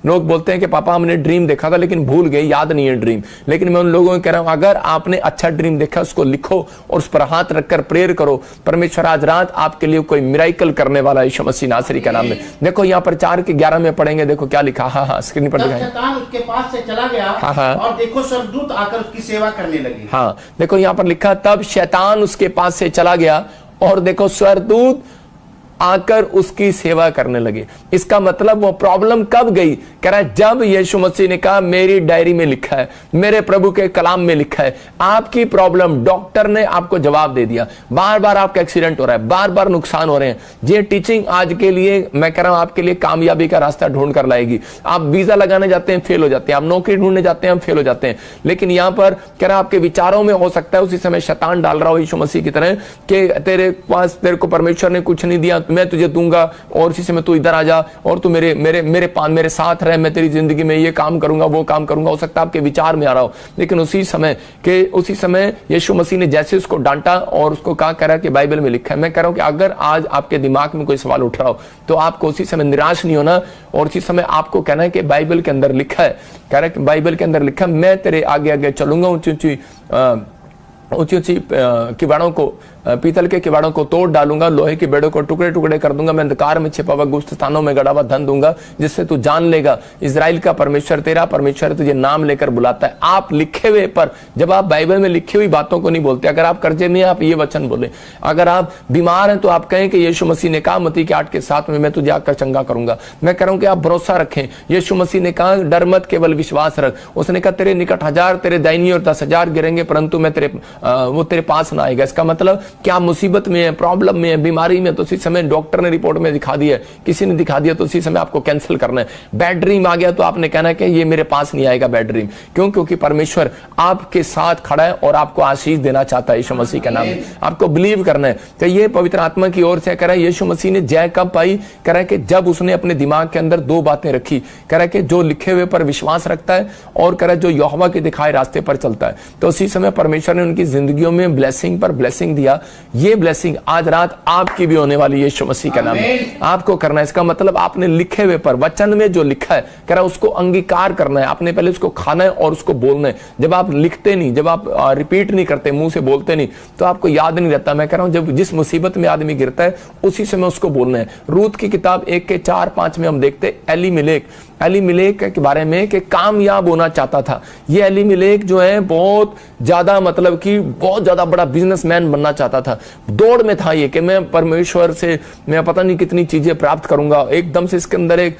लोग बोलते हैं कि पापा हमने ड्रीम देखा था लेकिन भूल गए, याद नहीं है ड्रीम। लेकिन मैं उन लोगों को कह रहा हूं, अगर आपने अच्छा ड्रीम देखा उसको लिखो और उस पर हाथ रखकर प्रेयर करो। परमेश्वर आज रात आपके लिए कोई मिराइकल करने वाला यीशु मसीह नासरी के नाम में। देखो यहाँ पर 4:11 में पढ़ेंगे, देखो क्या लिखा। हाँ स्क्रीन पर दिखाएं। शैतान उसके पास से चला गया। हाँ। और देखो स्वर्गदूत आकर उसकी सेवा करने लगे। हाँ देखो यहाँ पर लिखा, तब शैतान उसके पास से चला गया और देखो स्वर्गदूत आकर उसकी सेवा करने लगे। इसका मतलब वो प्रॉब्लम कब गई? कह रहा है जब यीशु मसीह ने कहा मेरी डायरी में लिखा है, मेरे प्रभु के कलाम में लिखा है, आपकी प्रॉब्लम डॉक्टर ने आपको जवाब दे दिया। बार बार आपका एक्सीडेंट हो रहा है, बार बार नुकसान हो रहे हैं। ये टीचिंग आज के लिए मैं कह रहा हूं आपके लिए कामयाबी का रास्ता ढूंढ कर लाएगी। आप वीजा लगाने जाते हैं, फेल हो जाते हैं, आप नौकरी ढूंढने जाते हैं, हम फेल हो जाते हैं। लेकिन यहां पर कह रहा आपके विचारों में हो सकता है उसी समय शैतान डाल रहा हो यीशु मसीह की तरह कि तेरे पास, तेरे को परमेश्वर ने कुछ नहीं दिया, मैं तुझे दूंगा और इसी समय तू इधर आ जा और तू मेरे साथ रह, मैं तेरी जिंदगी में ये काम करूंगा, वो काम करूंगा। हो सकता है आपके विचार में आ रहा हो। लेकिन उसी समय यीशु मसीह ने जैसे उसको डांटा और उसको कहा, कह रहा कि बाइबल में लिखा है। मैं कह रहा हूं कि अगर आज आपके दिमाग में कोई सवाल उठ रहा हो तो आपको उसी समय निराश नहीं होना और उसी समय आपको कहना है कि बाइबल के अंदर लिखा है। कह रहा है कि बाइबल के अंदर लिखा, मैं तेरे आगे आगे चलूंगा, ऊंची ऊंची किवाड़ों को, पीतल के किवाड़ों को तोड़ डालूंगा, लोहे के बेड़ों को टुकड़े टुकड़े कर दूंगा, मैं अंधकार में छिपा हुआ गुप्त स्थानों में गड़ा हुआ धन दूंगा, जिससे तू जान लेगा इजराइल का परमेश्वर तेरा परमेश्वर तुझे नाम लेकर बुलाता है। आप लिखे हुए पर, जब आप बाइबल में लिखी हुई बातों को नहीं बोलते, अगर आप कर्जे में आप ये वचन बोले, अगर आप बीमार हैं तो आप कहें कि यीशु मसीह ने कहा मत्ती 8:7 में मैं तुझे आकर चंगा करूंगा। मैं कह रहा हूं कि आप भरोसा रखें। यीशु मसीह ने कहा डर मत, केवल विश्वास रख। उसने कहा तेरे निकट 1000 तेरे दाहिनी और 10,000 गिरेंगे परंतु मैं वो तेरे पास ना आएगा। इसका मतलब क्या मुसीबत में है, प्रॉब्लम में है, बीमारी में, तो उसी समय डॉक्टर ने रिपोर्ट में दिखा दिया, किसी ने दिखा दिया, तो उसी समय आपको कैंसिल करना है। बैड ड्रीम आ गया तो आपने कहना है कि ये मेरे पास नहीं आएगा बैड ड्रीम। क्यों? क्योंकि परमेश्वर आपके साथ खड़ा है और आपको आशीष देना चाहता है यीशु मसीह के नाम में। आपको बिलीव करना है। तो ये पवित्र आत्मा की ओर से कह रहा है यीशु मसीह ने जय कब पाई? कह रहा है कि जब उसने अपने दिमाग के अंदर 2 बातें रखी। कह रहा है कि जो लिखे हुए पर विश्वास रखता है और कह रहा है जो यहोवा के दिखाए रास्ते पर चलता है। तो उसी समय परमेश्वर ने उनकी जिंदगियों में ब्लेसिंग पर ब्लेसिंग दिया। ये ब्लेसिंग आज रात आपकी भी होने वाली है यीशु मसीह का नाम है। आपको करना है। इसका मतलब आपने लिखे हुए पर, वचन में जो लिखा है, कह रहा उसको अंगीकार करना है। आपने पहले उसको खाना है और उसको बोलना है। जब आप लिखते नहीं, जब आप रिपीट नहीं करते, मुंह से बोलते नहीं, तो आपको याद नहीं रहता। मैं कह रहा हूं जब जिस मुसीबत में आदमी गिरता है उसी समय उसको बोलना है। रूत की किताब 1:4-5 में हम देखते एलीमेलेक के बारे में कि कामयाब होना चाहता था। ये एलीमेलेक जो है बहुत ज्यादा, मतलब कि बहुत ज्यादा बड़ा बिजनेसमैन बनना चाहता था। दौड़ में था ये कि मैं परमेश्वर से मैं पता नहीं कितनी चीजें प्राप्त करूंगा। एकदम से इसके अंदर एक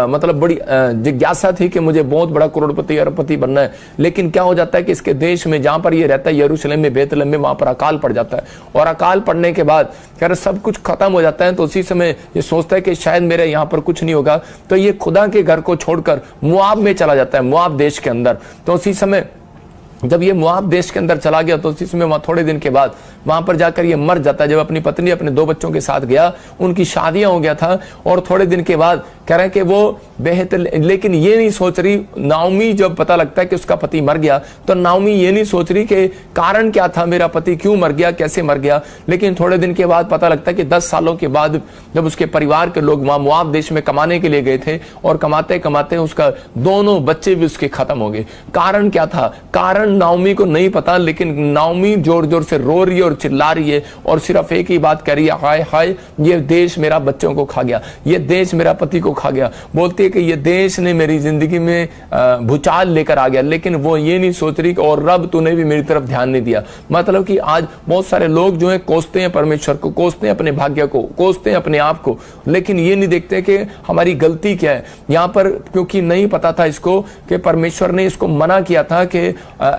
मतलब बड़ी जिज्ञासा थी कि मुझे बहुत बड़ा करोड़पति अरबपति बनना है। लेकिन क्या हो जाता है कि इसके देश में जहां पर ये रहता है, यरूशलेम में, बेतलेहम में, वहां पर अकाल पड़ जाता है। और अकाल पड़ने के बाद कह रहे सब कुछ खत्म हो जाता है। तो उसी समय ये सोचता है कि शायद मेरे यहाँ पर कुछ नहीं होगा। तो ये खुदा के घर को छोड़कर मोआब में चला जाता है, मोआब देश के अंदर। तो उसी समय जब ये मोआब देश के अंदर चला गया तो उसी समय वहां थोड़े दिन के बाद वहां पर जाकर ये मर जाता है। जब अपनी पत्नी अपने 2 बच्चों के साथ गया, उनकी शादियां हो गया था और थोड़े दिन के बाद कह रहे हैं कि वो बेहतर, लेकिन ये नहीं सोच रही नाओमी, जब पता लगता है कि उसका पति मर गया तो नाओमी ये नहीं सोच रही कि कारण क्या था, मेरा पति क्यों मर गया, कैसे मर गया। लेकिन थोड़े दिन के बाद पता लगता है कि 10 सालों के बाद जब उसके परिवार के लोग वहां मोआब देश में कमाने के लिए गए थे और कमाते कमाते उसका 2 बच्चे भी उसके खत्म हो गए। कारण क्या था? कारण नाओमी को नहीं पता, लेकिन नाओमी जोर जोर से रो रही है और चिल्ला रही है और सिर्फ एक ही बात कह रही है, हाय हाय ये देश मेरा बच्चों को खा गया, ये देश मेरा पति को खा गया। बोलती है कि ये देश ने मेरी जिंदगी में भूचाल लेकर आ गया। लेकिन वो ये नहीं सोच रही कि और रब तूने भी मेरी तरफ ध्यान नहीं दिया। मतलब कि आज बहुत सारे लोग जो है कोसते हैं परमेश्वर को, कोसते हैं अपने भाग्य को, कोसते हैं अपने आप को, लेकिन ये नहीं देखते कि हमारी गलती क्या है। यहाँ पर क्योंकि नहीं पता था इसको कि परमेश्वर ने इसको मना किया था कि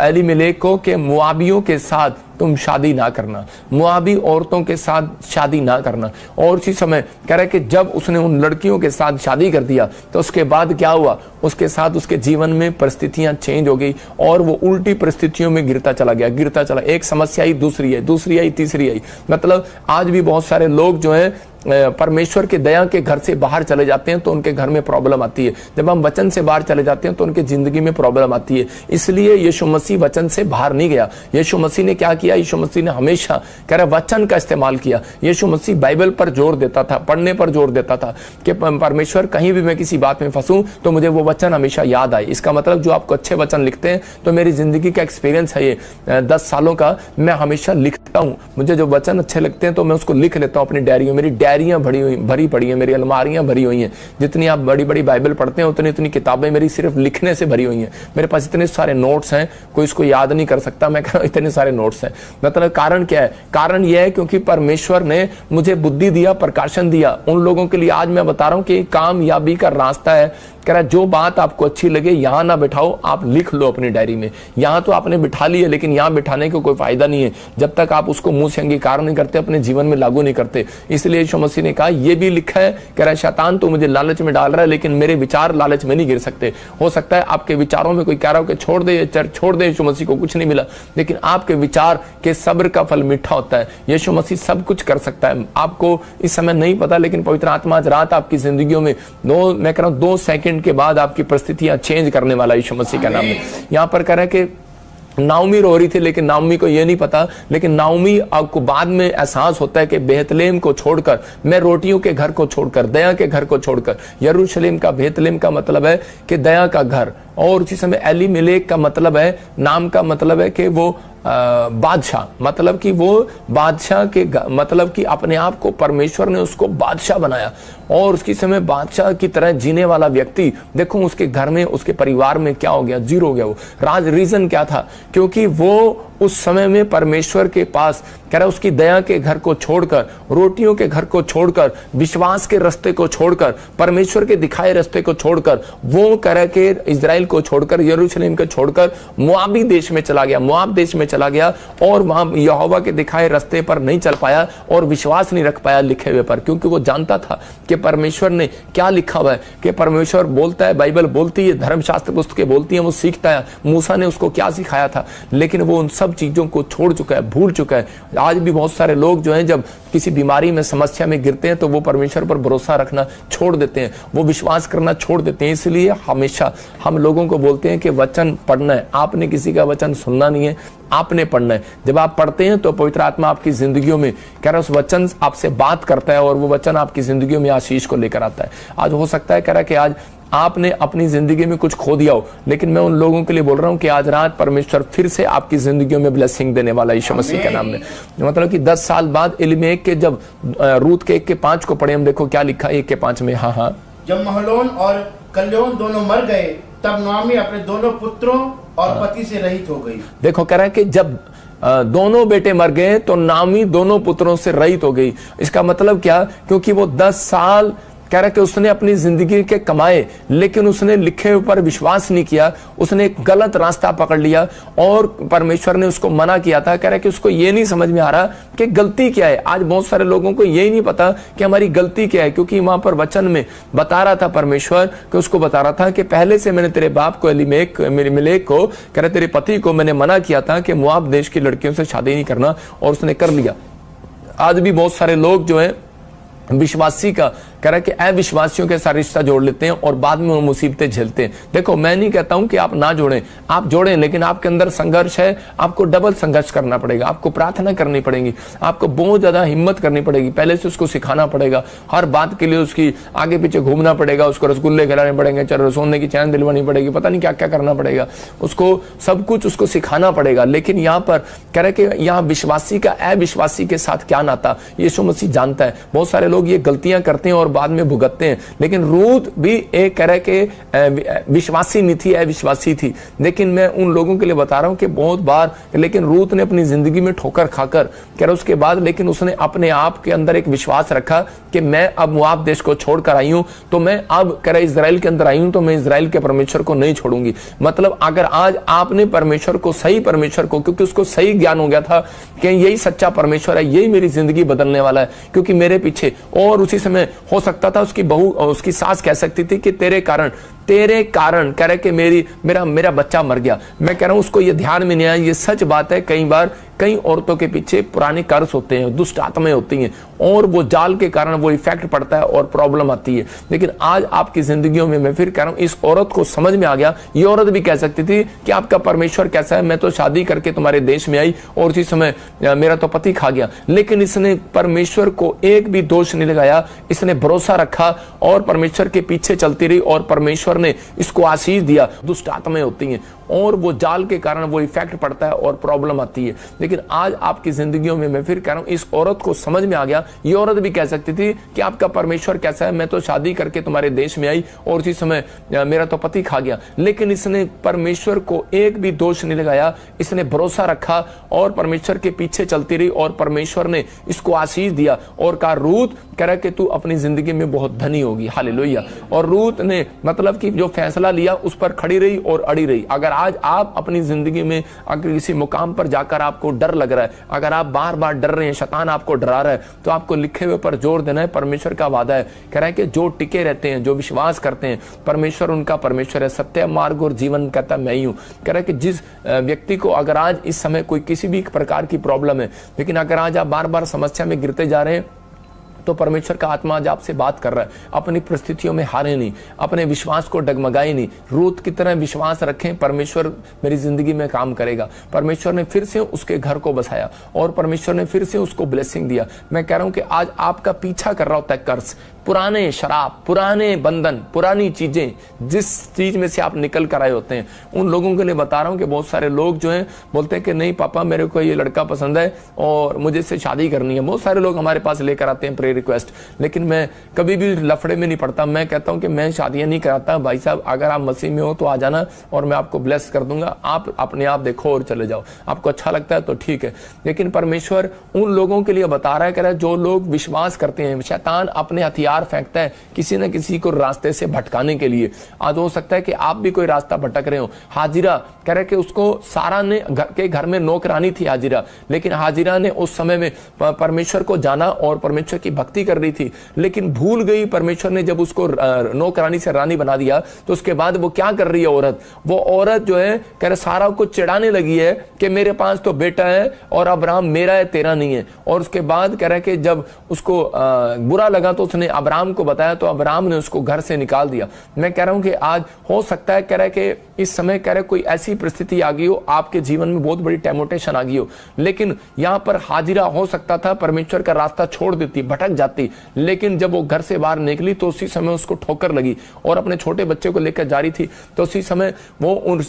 एलीमेलेक को कि मोआबियों के साथ तुम शादी ना करना, मोआबी औरतों के साथ शादी ना करना। और उसी समय कह रहे कि जब उसने उन लड़कियों के साथ शादी कर दिया तो उसके बाद क्या हुआ, उसके साथ उसके जीवन में परिस्थितियां चेंज हो गई और वो उल्टी परिस्थितियों में गिरता चला गया, गिरता चला। एक समस्या आई, दूसरी आई, दूसरी आई, तीसरी आई। मतलब आज भी बहुत सारे लोग जो हैं परमेश्वर के दया के घर से बाहर चले जाते हैं तो उनके घर में प्रॉब्लम आती है। जब हम वचन से बाहर चले जाते हैं तो उनके जिंदगी में प्रॉब्लम आती है। इसलिए यीशु मसीह वचन से बाहर नहीं गया। यीशु मसीह ने क्या किया? यीशु मसीह ने हमेशा कह रहा वचन का इस्तेमाल किया। यीशु मसीह बाइबल पर जोर देता था, पढ़ने पर जोर देता था कि परमेश्वर कहीं भी मैं किसी बात में फंसूं तो मुझे वो वचन हमेशा याद आए। इसका मतलब जो आपको अच्छे वचन लिखते हैं, तो मेरी जिंदगी का एक्सपीरियंस है ये 10 सालों का, मैं हमेशा लिखता हूं। मुझे जो वचन अच्छे लगते हैं तो मैं उसको लिख लेता हूं अपनी डायरी में। मेरी डायरियां भरी पड़ी हैं, मेरी अलमारियां भरी हुई हैं। जितनी आप बड़ी बड़ी बाइबल पढ़ते हैं उतनी किताबें मेरी सिर्फ लिखने से भरी हुई हैं। मेरे पास इतने सारे नोट्स हैं, कोई इसको याद नहीं कर सकता। मैं कह रहा हूं इतने सारे नोट्स हैं। मतलब कारण क्या है? कारण यह है क्योंकि परमेश्वर ने मुझे बुद्धि दिया, प्रकाशन दिया। उन लोगों के लिए आज मैं बता रहा हूं कि कामयाबी का रास्ता है। कह रहा जो बात आपको अच्छी लगे यहां ना बिठाओ, आप लिख लो अपनी डायरी में। यहां तो आपने बिठा ली है, लेकिन यहां बिठाने का कोई फायदा नहीं है जब तक आप उसको मुंह से अंगीकार नहीं करते, अपने जीवन में लागू नहीं करते। इसलिए यीशु मसीह ने कहा ये भी लिखा है, कह रहा शैतान तो मुझे लालच में डाल रहा है, लेकिन मेरे विचार लालच में नहीं गिर सकते। हो सकता है आपके विचारों में कोई कह रहा हो कि छोड़ दे चर्च, छोड़ दे, यीशु मसीह को कुछ नहीं मिला, लेकिन आपके विचार के सब्र का फल मीठा होता है। यीशु मसीह सब कुछ कर सकता है। आपको इस समय नहीं पता, लेकिन पवित्र आत्मा आज रात आपकी जिंदगियों में मैं कह रहा हूं 2 सेकंड के बाद आपकी परिस्थितियां चेंज करने वाला यीशु मसीह का नाम है। यहां पर कह रहा है कि नाओमी रो रही थी, लेकिन नाओमी को यह नहीं पता, लेकिन नाओमी आपको बाद में एहसास होता है कि बेतलेहम को छोड़कर, मैं रोटियों के घर को छोड़कर, दया के घर को छोड़कर, यरूशलेम का, बेतलेहम का मतलब है कि दया का घर, और उसी समय एलीमेलेक का मतलब है, नाम का मतलब है कि वो बादशाह, मतलब कि वो बादशाह के, मतलब कि अपने आप को परमेश्वर ने उसको बादशाह बनाया और उसकी समय बादशाह की तरह जीने वाला व्यक्ति, देखो उसके घर में, उसके परिवार में क्या हो गया? जीरो हो गया वो। रीजन क्या था? क्योंकि वो उस समय में परमेश्वर के पास, कह रहा उसकी दया के घर को छोड़कर, रोटियों के घर को छोड़कर, विश्वास के रास्ते को छोड़कर, परमेश्वर के दिखाए रास्ते को छोड़कर, वो कह रहा कि इजराइल को छोड़कर, यरूशलेम को छोड़कर मोआबी देश में चला गया, मोआब देश में चला गया, और वहां यहोवा के दिखाए रास्ते पर नहीं चल पाया और विश्वास नहीं रख पाया लिखे हुए पर, क्योंकि वो जानता था कि परमेश्वर ने क्या लिखा हुआ है, कि परमेश्वर बोलता है, बाइबल बोलती है, धर्मशास्त्र पुस्तकें बोलती हैं, वो सीखता है। मूसा ने उसको क्या सिखाया था, लेकिन वो उन सब चीजों को छोड़ चुका है, भूल चुका है। आज भी बहुत सारे लोग जो हैं, जब किसी बीमारी में, समस्या में गिरते हैं तो वो परमेश्वर पर भरोसा रखना छोड़ देते हैं, वो विश्वास करना छोड़ देते हैं। इसलिए हमेशा हम लोगों को बोलते हैं कि वचन पढ़ना है। आपने किसी का वचन सुनना नहीं है, आपने पढ़ना है। जब आप पढ़ते हैं तो पवित्र आत्मा आपकी जिंदगियों में, कह रहा उस वचन आपसे बात करता है और वो वचन आपकी जिंदगियों में आशीष को लेकर आता है। आज हो सकता है, कह रहा कि आज आपने अपनी जिंदगी में कुछ खो दिया हो, लेकिन मैं उन लोगों के लिए बोल रहा हूं कि आज रात परमेश्वर फिर से आपकी जिंदगियों में ब्लेसिंग देने वाला यीशु मसीह के नाम में। मतलब कि 10 साल बाद एलीमेलेक के जब रूत के 1:5 को पढ़े हम, देखो क्या लिखा है 1:5 में। हाँ, जब महलोन और कल्याण दोनों मर गए, तब नाओमी अपने दोनों पुत्रों और पति से रहित हो गई। देखो कह रहा है कि जब दोनों बेटे मर गए तो नाओमी दोनों पुत्रों से रहित हो गई। इसका मतलब क्या? क्योंकि वो 10 साल कह रहा कि उसने अपनी जिंदगी के कमाए, लेकिन उसने लिखे ऊपर विश्वास नहीं किया, उसने एक गलत रास्ता पकड़ लिया और परमेश्वर ने उसको मना किया था। कह रहा कि उसको ये नहीं समझ में आ रहा कि गलती क्या है। आज बहुत सारे लोगों को यही नहीं पता कि हमारी गलती क्या है, क्योंकि वहां पर वचन में बता रहा था परमेश्वर कि उसको बता रहा था कि पहले से मैंने तेरे बाप को, एलीमेलेक को, कह रहा तेरे पति को मैंने मना किया था कि मोआब देश की लड़कियों से शादी नहीं करना, और उसने कर लिया। आज भी बहुत सारे लोग जो है विश्वासी का, कह रहा है कि अविश्वासियों के साथ रिश्ता जोड़ लेते हैं और बाद में वो मुसीबतें झेलते हैं। देखो मैं नहीं कहता हूं कि आप ना जोड़ें, आप जोड़ें, लेकिन आपके अंदर संघर्ष है, आपको डबल संघर्ष करना पड़ेगा, आपको प्रार्थना करनी पड़ेगी, आपको बहुत ज्यादा हिम्मत करनी पड़ेगी, पहले से उसको सिखाना पड़ेगा, हर बात के लिए उसकी आगे पीछे घूमना पड़ेगा, उसको रसगुल्ले खिलाने पड़ेंगे, चलो सोने की चैन दिलवानी पड़ेगी, पता नहीं क्या क्या करना पड़ेगा, उसको सब कुछ उसको सिखाना पड़ेगा। लेकिन यहाँ पर कह रहे कि यहाँ विश्वासी का अविश्वासी के साथ क्या नाता, यीशु मसीह जानता है। बहुत सारे लोग ये गलतियां करते हैं और बाद में भुगतते हैं, लेकिन रूत भी एक कह रहे कि विश्वासी नहीं थी, अविश्वासी थी। लेकिन मैं उन लोगों के लिए बता रहा हूं कि बहुत बार, लेकिन रूत ने अपनी जिंदगी में ठोकर खाकर, कह रहा उसके बाद, लेकिन उसने अपने आप के अंदर एक विश्वास रखा कि मैं अब मोआब देश को छोड़कर आई हूं, तो मैं अब कह रहा इजराइल के अंदर आई हूं, तो मैं इजराइल के परमेश्वर को नहीं छोड़ूंगी। मतलब अगर आज आपने परमेश्वर को, सही परमेश्वर को, क्योंकि उसको सही ज्ञान हो गया था कि यही सच्चा परमेश्वर है, यही मेरी जिंदगी बदलने वाला है, क्योंकि मेरे पीछे, और उसी समय हो सकता था उसकी बहू, उसकी सास कह सकती थी कि तेरे कारण तेरे कारण कह रहे कि मेरा बच्चा मर गया। मैं कह रहा हूं उसको ये ध्यान में नहीं आया। ये सच बात है, कई बार कई औरतों के पीछे पुराने कर्ज होते हैं, दुष्ट आत्माएं होती हैं और वो जाल के कारण वो इफेक्ट पड़ता है और प्रॉब्लम आती है। लेकिन आज आपकी जिंदगियों में मैं फिर कह रहा हूं, इस औरत को समझ में आ गया। ये औरत भी कह सकती थी कि आपका परमेश्वर कैसा है, मैं तो शादी करके तुम्हारे देश में आई और उसी समय मेरा तो पति खा गया। लेकिन इसने परमेश्वर को एक भी दोष नहीं लगाया, इसने भरोसा रखा और परमेश्वर के पीछे चलती रही और परमेश्वर ने इसको आशीष दिया। दुष्ट आत्माएं होती हैं और वो जाल के कारण वो इफेक्ट पड़ता है और प्रॉब्लम आती है। लेकिन आज आपकी जिंदगियों में मैं फिर कह रहा हूं, इस औरत को समझ में आ गया। ये औरत भी कह सकती थी कि आपका परमेश्वर कैसा है, मैं तो शादी करके तुम्हारे देश में आई और उसी समय मेरा तो पति खा गया। लेकिन इसने परमेश्वर को एक भी दोष नहीं लगाया, इसने भरोसा रखा और परमेश्वर के पीछे चलती रही और परमेश्वर ने इसको आशीष दिया और कहा, रूत कह रहा कि तू अपनी जिंदगी में बहुत धनी होगी। हालेलुया। और रूत ने मतलब कि जो फैसला लिया उस पर खड़ी रही और अड़ी रही। अगर आज आप अपनी जिंदगी में अगर किसी मुकाम पर जाकर आपको डर लग रहा है, अगर आप बार बार डर रहे हैं, शैतान आपको डरा रहा है, तो आपको लिखे हुए पर जोर देना है। परमेश्वर का वादा है, कह रहा है कि जो टिके रहते हैं, जो विश्वास करते हैं, परमेश्वर उनका परमेश्वर है, सत्य मार्ग और जीवन कहता मैं ही हूं। कह रहा है कि जिस व्यक्ति को अगर आज इस समय कोई किसी भी प्रकार की प्रॉब्लम है, लेकिन अगर आज आप बार बार समस्या में गिरते जा रहे हैं, तो परमेश्वर का आत्मा आज आपसे बात कर रहा है। अपनी परिस्थितियों में हारे नहीं, अपने विश्वास को डगमगाए नहीं, रूत की तरह विश्वास रखें, परमेश्वर मेरी जिंदगी में काम करेगा। परमेश्वर ने फिर से उसके घर को बसाया और परमेश्वर ने फिर से उसको ब्लेसिंग दिया। मैं कह रहा हूं कि आज आपका पीछा कर रहा होता है कर्ज, पुराने शराब, पुराने बंधन, पुरानी चीजें, जिस चीज में से आप निकल कर आए होते हैं। उन लोगों के लिए बता रहा हूं कि बहुत सारे लोग जो हैं बोलते हैं कि नहीं पापा मेरे को ये लड़का पसंद है और मुझे इससे शादी करनी है। बहुत सारे लोग हमारे पास लेकर आते हैं प्रेयर रिक्वेस्ट, लेकिन मैं कभी भी लफड़े में नहीं पड़ता। मैं कहता हूं कि मैं शादियां नहीं कराता। भाई साहब अगर आप मसीह में हो तो आ जाना और मैं आपको ब्लेस कर दूंगा, आप अपने आप देखो और चले जाओ। आपको अच्छा लगता है तो ठीक है। लेकिन परमेश्वर उन लोगों के लिए बता रहा है, कह रहा है जो लोग विश्वास करते हैं। शैतान अपने हथियार फेंकता है किसी न किसी को रास्ते से भटकाने के लिए। आज हो सकता है कि आप भी कोई रास्ता भटक रहे हो। हाजिरा कह रहे कि उसको सारा ने घर में नौकरानी थी हाजिरा, लेकिन हाजिरा ने उस समय में परमेश्वर को जाना और परमेश्वर की भक्ति कर रही थी, लेकिन भूल गई। परमेश्वर ने जब उसको नौकरानी से रानी बना दिया तो उसके बाद वो क्या कर रही है औरत, वो औरत जो है कह रहे सारा को चिढ़ाने लगी है कि मेरे पास तो बेटा है और अब्राहम मेरा है तेरा नहीं है। और उसके बाद कह रहे कि जब उसको बुरा लगा तो उसने अब्राहम को बताया तो अब्राहम ने उसको घर से निकाल दिया। मैं कह रहा हूं कि आज हो सकता है कह रहा है कि इस समय कह रहे कोई ऐसी परिस्थिति आ गई हो, आपके जीवन में बहुत बड़ी टेम्पटेशन आ गई हो, लेकिन यहां पर हाजिरा हो सकता था परमेश्वर का रास्ता छोड़ देती, भटक जाती, लेकिन जब वो घर से बाहर निकली तो उसी समय उसको ठोकर लगी और अपने छोटे बच्चे को लेकर जा रही थी। तो उसी समय वो उन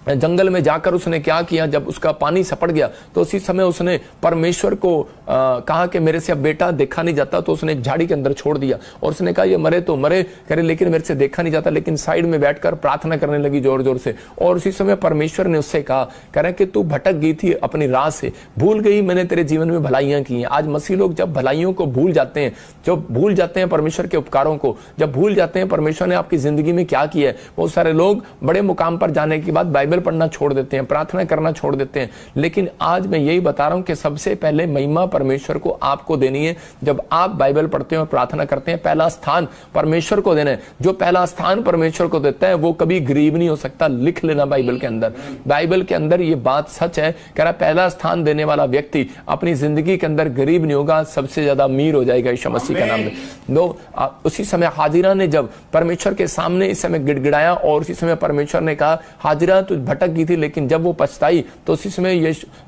जंगल में जाकर उसने क्या किया, जब उसका पानी सपट गया तो उसी समय उसने परमेश्वर को कहा कि मेरे से अब बेटा देखा नहीं जाता, तो उसने एक झाड़ी के अंदर छोड़ दिया और उसने कहा ये मरे तो मरे, करे लेकिन मेरे से देखा नहीं जाता। लेकिन साइड में बैठकर प्रार्थना करने लगी जोर जोर से। और उसी समय परमेश्वर ने उससे कहा, कह रहे कि तू भटक गई थी अपनी राह से, भूल गई मैंने तेरे जीवन में भलाइयां की हैं। आज मसीह लोग जब भलाइयों को भूल जाते हैं, जब भूल जाते हैं परमेश्वर के उपकारों को, जब भूल जाते हैं परमेश्वर ने आपकी जिंदगी में क्या किया है, बहुत सारे लोग बड़े मुकाम पर जाने के बाद बाइबल पढ़ना छोड़ देते हैं, प्रार्थना करना छोड़ देते हैं। लेकिन आज मैं यही बता रहा हूं कि सबसे पहले महिमा परमेश्वर को आपको देनी है। जब आप बाइबल पढ़ते हैं और प्रार्थना करते हैं, पहला स्थान परमेश्वर को देना है। जो पहला स्थान परमेश्वर को देता है वो कभी गरीब नहीं हो सकता। लिख लेना बाइबल के अंदर, बाइबल के अंदर ये बात सच है। कह रहा पहला स्थान देने वाला व्यक्ति अपनी जिंदगी के अंदर गरीब नहीं होगा, सबसे ज्यादा अमीर हो जाएगा यीशु मसीह का नाम में। उसी समय हाजिरा ने जब परमेश्वर के सामने इस समय गिड़गिड़ाया और उसी समय परमेश्वर ने कहा हाजिरा तू भटक गई थी, लेकिन जब वो पछताई तो उसी समय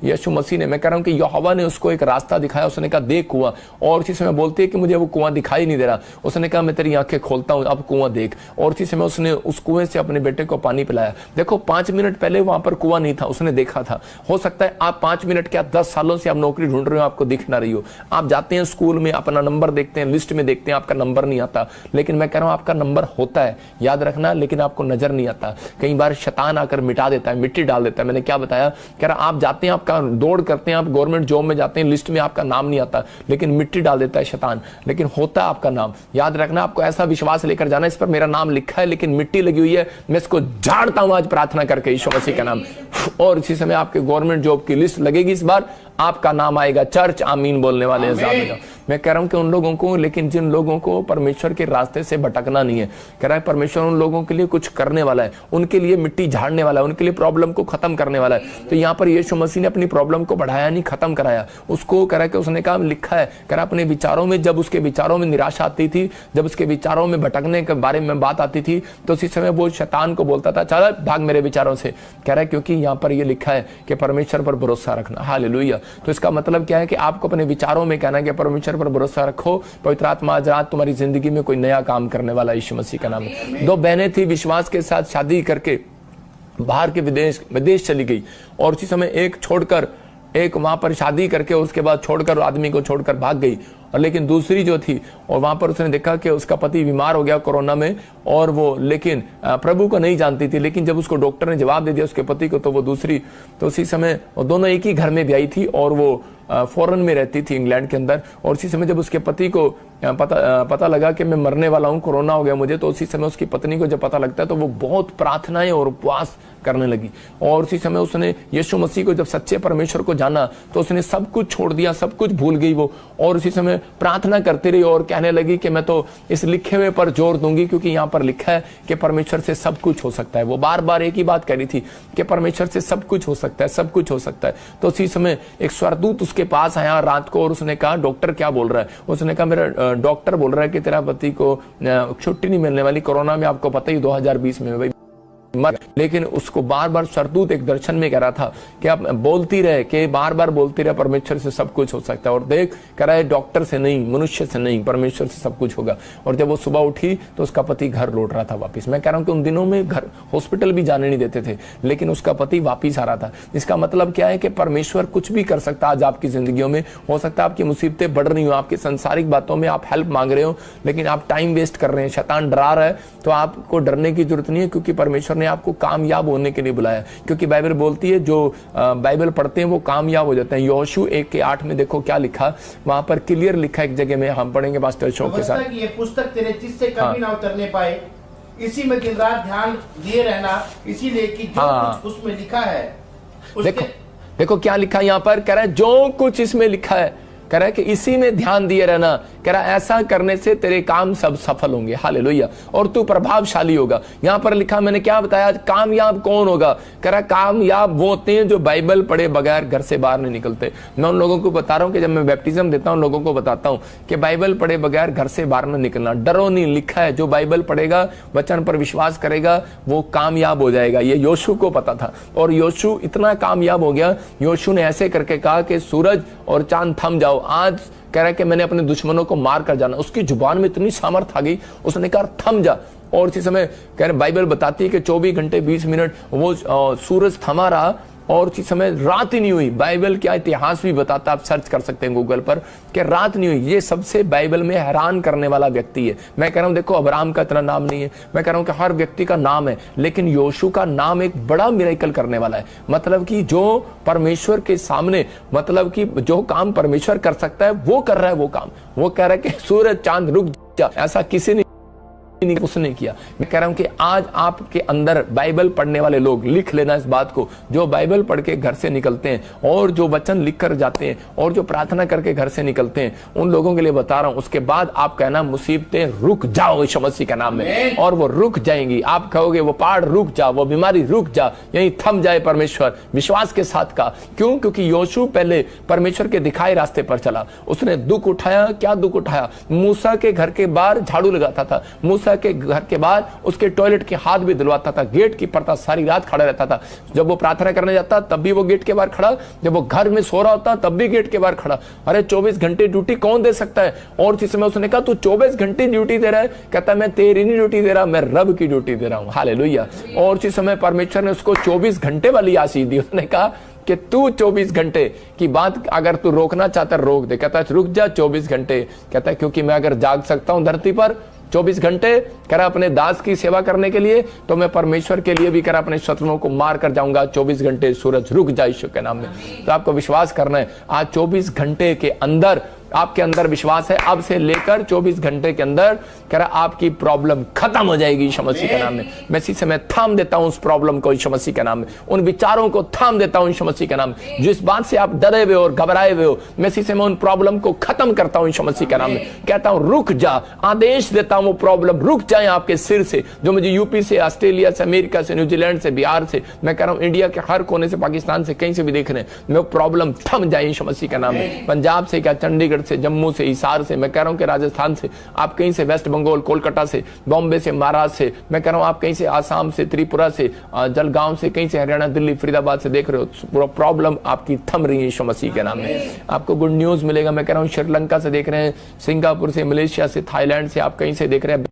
यीशु मसीह ने, मैं कह रहा हूं कि यहोवा ने उसको एक रास्ता दिखाया। उसने कहा देख कुआं, और उसी समय बोलती है कि मुझे वो कुआं दिखाई नहीं दे रहा। उसने कहा मैं तेरी आंखें खोलता हूं, अब कुआं देख। और उसी समय उसने उस कुएं से अपने बेटे को पानी पिलाया। देखो 5 मिनट पहले वहां पर कुआं नहीं था, उसने देखा था। हो सकता है आप 5 मिनट क्या 10 सालों से आप नौकरी ढूंढ रहे हो, आपको दिख ना रही हो। आप जाते हैं स्कूल में, अपना नंबर देखते हैं, लिस्ट में देखते हैं, आपका नंबर नहीं आता। लेकिन मैं कह रहा हूं आपका नंबर होता है, याद रखना, लेकिन आपको नजर नहीं आता। कई बार शैतान आकर मिटा देता है, मिट्टी डाल देता है। मैंने क्या बताया, कह रहा आप जाते हैं, आपका दौड़ करते हैं, आप गवर्नमेंट जॉब में जाते हैं, लिस्ट में आपका नाम नहीं आता, लेकिन मिट्टी डाल देता है शैतान, लेकिन होता है आपका नाम। याद रखना, आपको ऐसा विश्वास लेकर जाना, इस पर मेरा नाम लिखा है लेकिन मिट्टी लगी हुई है, मैं इसको झाड़ता हूं आज प्रार्थना करके यीशु मसीह का नाम। और इसी समय आपके गवर्नमेंट जॉब की लिस्ट लगेगी, इस बार आपका नाम आएगा। चर्च आमीन बोलने वाले हैं। मैं कह रहा हूं कि उन लोगों को, लेकिन जिन लोगों को परमेश्वर के रास्ते से भटकना नहीं है, कह रहा है परमेश्वर उन लोगों के लिए कुछ करने वाला है, उनके लिए मिट्टी झाड़ने वाला है, उनके लिए प्रॉब्लम को खत्म करने वाला है। तो यहाँ पर यीशु मसीह ने अपनी प्रॉब्लम को बढ़ाया नहीं, खत्म कराया उसको। कह रहा है कि उसने कहा, लिखा है, कह रहा अपने विचारों में, जब उसके विचारों में निराशा आती थी, जब उसके विचारों में भटकने के बारे में बात आती थी, तो उसी समय वो शैतान को बोलता था, चल भाग मेरे विचारों से। कह रहा है क्योंकि यहाँ पर ये लिखा है कि परमेश्वर पर भरोसा रखना। हालेलुया। तो इसका मतलब क्या है कि आपको अपने विचारों में कहना है कि परमेश्वर पर भरोसा रखो, पवित्र आत्मा आज रात तुम्हारी जिंदगी में कोई नया काम करने वाला यीशु मसीह का नाम है। दो बहनें थी, विश्वास के साथ शादी करके बाहर के विदेश चली गई, और उसी समय एक छोड़कर, एक वहां पर शादी करके उसके बाद छोड़कर, आदमी को छोड़कर भाग गई। और लेकिन दूसरी जो थी, और वहां पर उसने देखा कि उसका पति बीमार हो गया कोरोना में, और वो लेकिन प्रभु को नहीं जानती थी। लेकिन जब उसको डॉक्टर ने जवाब दे दिया उसके पति को, तो वो दूसरी, तो उसी समय वो दोनों एक ही घर में ब्याई थी, और वो फॉरेन में रहती थी, इंग्लैंड के अंदर। और उसी समय जब उसके पति को पता लगा कि मैं मरने वाला हूं, कोरोना हो गया मुझे, तो उसी समय उसकी पत्नी को जब पता लगता है तो वो बहुत प्रार्थनाएं और उपवास करने लगी। और उसी समय उसने यीशु मसीह को, जब सच्चे परमेश्वर को जाना, तो उसने सब कुछ छोड़ दिया, सब कुछ भूल गई वो, और उसी समय प्रार्थना करती रही और कहने लगी कि मैं तो इस लिखे हुए पर जोर दूंगी, क्योंकि यहाँ पर लिखा है कि परमेश्वर से सब कुछ हो सकता है। वो बार बार एक ही बात कह रही थी कि परमेश्वर से सब कुछ हो सकता है, सब कुछ हो सकता है। तो उसी समय एक स्वर्गदूत उसके पास आया रात को, और उसने कहा, डॉक्टर क्या बोल रहा है? उसने कहा, मेरा डॉक्टर बोल रहा है कि तेरा पति को छुट्टी नहीं मिलने वाली, कोरोना में आपको पता ही 2020 में भाई मर। लेकिन उसको बार बार स्वर्गदूत एक दर्शन में कह रहा था कि आप बोलती रहे, कि बार बार बोलती रहे परमेश्वर से सब कुछ हो सकता है। और देख, कह रहा है डॉक्टर से नहीं, मनुष्य से नहीं, परमेश्वर से सब कुछ होगा। और जब वो सुबह उठी तो उसका पति घर लौट रहा था वापिस। मैं कह रहा हूं कि उन दिनों में घर हॉस्पिटल भी जाने नहीं देते थे, लेकिन उसका पति वापिस आ रहा था। इसका मतलब क्या है कि परमेश्वर कुछ भी कर सकता है आज आपकी जिंदगियों में। हो सकता है आपकी मुसीबतें बढ़ रही हो, आपकी संसारिक बातों में आप हेल्प मांग रहे हो, लेकिन आप टाइम वेस्ट कर रहे हैं, शैतान डरा रहा है। तो आपको डरने की जरूरत नहीं है, क्योंकि परमेश्वर ने आपको कामयाब होने के लिए बुलाया। क्योंकि बाइबल बोलती है, जो बाइबल पढ़ते हैं वो कामयाब हो जाते हैं। यहोशू 1:8 में देखो क्या लिखा, वहां पर क्लियर लिखा, एक जगह में हम पढ़ेंगे पास्टर शो के साथ। ये पुस्तक तेरे चित्त से कभी ना उतरने पाए, इसी में दिन रात ध्यान दिए रहना, इसीलिए कि जो कुछ उसमें लिखा है। देखो क्या लिखा यहाँ पर, कह रहा है जो कुछ इसमें लिखा है, कह रहा है कि इसी में ध्यान दिए रहना। कह रहा है ऐसा करने से तेरे काम सब सफल होंगे। हालेलुया। और तू प्रभावशाली होगा। यहां पर लिखा, मैंने क्या बताया, कामयाब कौन होगा? कह रहा कामयाब वो होते हैं जो बाइबल पढ़े बगैर घर से बाहर नहीं निकलते। मैं उन लोगों को बता रहा हूं कि जब मैं बैप्टिज्म देता हूं, लोगों को बताता हूं कि बाइबल पढ़े बगैर घर से बाहर न निकलना। डरो नहीं, लिखा है, जो बाइबल पढ़ेगा, वचन पर विश्वास करेगा, वो कामयाब हो जाएगा। ये यहोशू को पता था, और यहोशू इतना कामयाब हो गया। यहोशू ने ऐसे करके कहा कि सूरज और चांद थम जाओ, आज कह रहा है कि मैंने अपने दुश्मनों को मार कर जाना। उसकी जुबान में इतनी सामर्थ आ गई, उसने कहा थम जा। और इसी समय कह रहे बाइबल बताती है कि 24 घंटे 20 मिनट वो सूरज थमा रहा, और उसी समय रात ही नहीं हुई। बाइबल क्या इतिहास भी बताता, आप सर्च कर सकते हैं गूगल पर, कि रात नहीं हुई। ये सबसे बाइबल में हैरान करने वाला व्यक्ति है। मैं कह रहा हूं देखो, अब्राहम का इतना नाम नहीं है, मैं कह रहा हूं कि हर व्यक्ति का नाम है, लेकिन यहोशू का नाम एक बड़ा मिरेकल करने वाला है। मतलब कि जो परमेश्वर के सामने, मतलब कि जो काम परमेश्वर कर सकता है वो कर रहा है वो काम। वो कह रहा है कि सूरज चांद रुक जा, ऐसा किसी ने उसने किया। मैं कह रहा हूं कि आज आपके अंदर बाइबल पढ़ने वाले लोग, लिख लेना इस बात को, जो बाइबल पढ़ के घर से निकलते हैं और जो वचन लिख कर जाते हैं और जो प्रार्थना करके घर से निकलते हैं, उन लोगों के लिए बता रहा हूं। उसके बाद आप कहना मुसीबतें रुक जाओ यीशु मसीह के नाम में, और वो रुक जाएंगी। आप कहोगे वो पहाड़ रुक जा, वो बीमारी रुक जा, यहीं थम जाए परमेश्वर। विश्वास के साथ का क्यों? क्योंकि यहोशू पहले परमेश्वर के दिखाए रास्ते पर चला। उसने दुख उठाया। क्या दुख उठाया? मूसा के घर के बाहर झाड़ू लगाता था, मूसा के घर के बाहर उसके टॉयलेट के हाथ भी धुलवाता था, गेट की पर सारी रात खड़ा रहता था। जब वो प्रार्थना करने जाता तब भी वो गेट के बाहर खड़ा, जब वो घर में सो रहा होता तब भी गेट के बाहर खड़ा। अरे 24 घंटे ड्यूटी कौन दे सकता है? और इस समय उसने कहा तू 24 घंटे ड्यूटी दे रहा है? कहता मैं तेरी नहीं ड्यूटी दे रहा, मैं रब की ड्यूटी दे रहा हूं। हालेलुया। और इस समय परमेश्वर ने उसको 24 घंटे वाली आशीष दी। उसने कहा कि तू 24 घंटे की बात अगर तू रोकना चाहता रोक दे। कहता रुक जा 24 घंटे। कहता क्योंकि मैं अगर जाग सकता हूं धरती पर 24 घंटे, करा अपने दास की सेवा करने के लिए, तो मैं परमेश्वर के लिए भी करा अपने शत्रुओं को मार कर जाऊंगा। 24 घंटे सूरज रुक जाए यीशु के नाम में। तो आपको विश्वास करना है, आज 24 घंटे के अंदर आपके अंदर विश्वास है, अब से लेकर 24 घंटे के अंदर कह रहा आपकी प्रॉब्लम खत्म हो जाएगी यीशु मसीह के नाम में। मैं इसी से मैं थाम देता हूं उस प्रॉब्लम को यीशु मसीह के नाम में, उन विचारों को थाम देता हूं यीशु मसीह के नाम में। जिस बात से आप डरे हुए और घबराए हुए हो, मैं इसी से मैं उन प्रॉब्लम को खत्म करता हूं यीशु मसीह के नाम में। कहता हूं रुक जा, आदेश देता हूं वो प्रॉब्लम रुक जाए आपके सिर से, जो मुझे यूपी से, ऑस्ट्रेलिया से, अमेरिका से, न्यूजीलैंड से, बिहार से, मैं कह रहा हूं इंडिया के हर कोने से, पाकिस्तान से, कहीं से भी देख रहे हैं, मैं प्रॉब्लम थम जाए यीशु मसीह के नाम में। पंजाब से, क्या चंडीगढ़ से, जम्मू से, हिसार से, मैं कह रहा हूं कि राजस्थान से, आप कहीं से, वेस्ट बंगाल, कोलकाता से, बॉम्बे से, महाराष्ट्र से, मैं कह रहा हूं आप कहीं से, आसाम से, त्रिपुरा से, जलगांव से, कहीं से, हरियाणा, दिल्ली, फरीदाबाद से देख रहे हो, प्रॉब्लम आपकी थम रही है यीशु मसीह के नाम में। आपको गुड न्यूज मिलेगा। मैं कह रहा हूं श्रीलंका से देख रहे हैं, सिंगापुर से, मलेशिया से, थाईलैंड से, आप कहीं से देख रहे हैं,